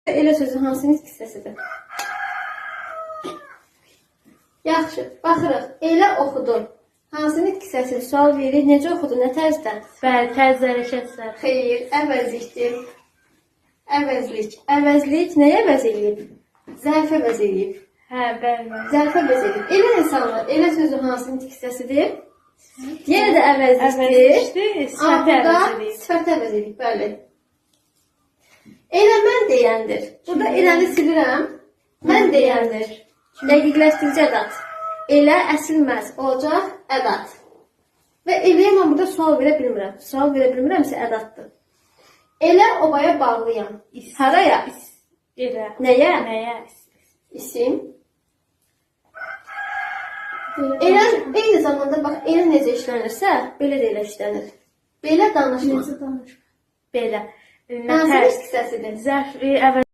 Elə sözü hansı nitq hissəsidir? Yaxşı, baxırıq. Elə oxudun. Hansı nitq hissəsidir? Sual veririk. Necə oxudun? Nə tərzdə? Bəli, tərz hərəkətlər. Xeyr, əvəzlikdir. Əvəzlik. Əvəzlik nəyə əvəz eləyib? Zərfə əvəz eləyib. Hə, bəli. Zərfə əvəz eləyib. Elə insanlar, elə sözü hansı nitq hissəsidir? Yenə də əvəzlikdir. Sifəti Burada əvəz edib. sifəti əvəz edib, bəli. Elə mən deyəndir. Burada eləni silirəm. Mən deyəndir. Dəqiqləşdirici ədat. Elə əsilməz, olacaq ədat. Və eləyə mən burada sual verə bilmirəm. Sual verə bilmirəmsə ədatdır. Elə obaya bağlıyam. Haraya? Elə. Nəyə? Nəyə? İsim. Elə eyni zamanda bax, elə necə işlənirsə, belə də elə işlənir. Belə danışma. Belə. Hansı nitq hissəsidir? Zərfi əvəz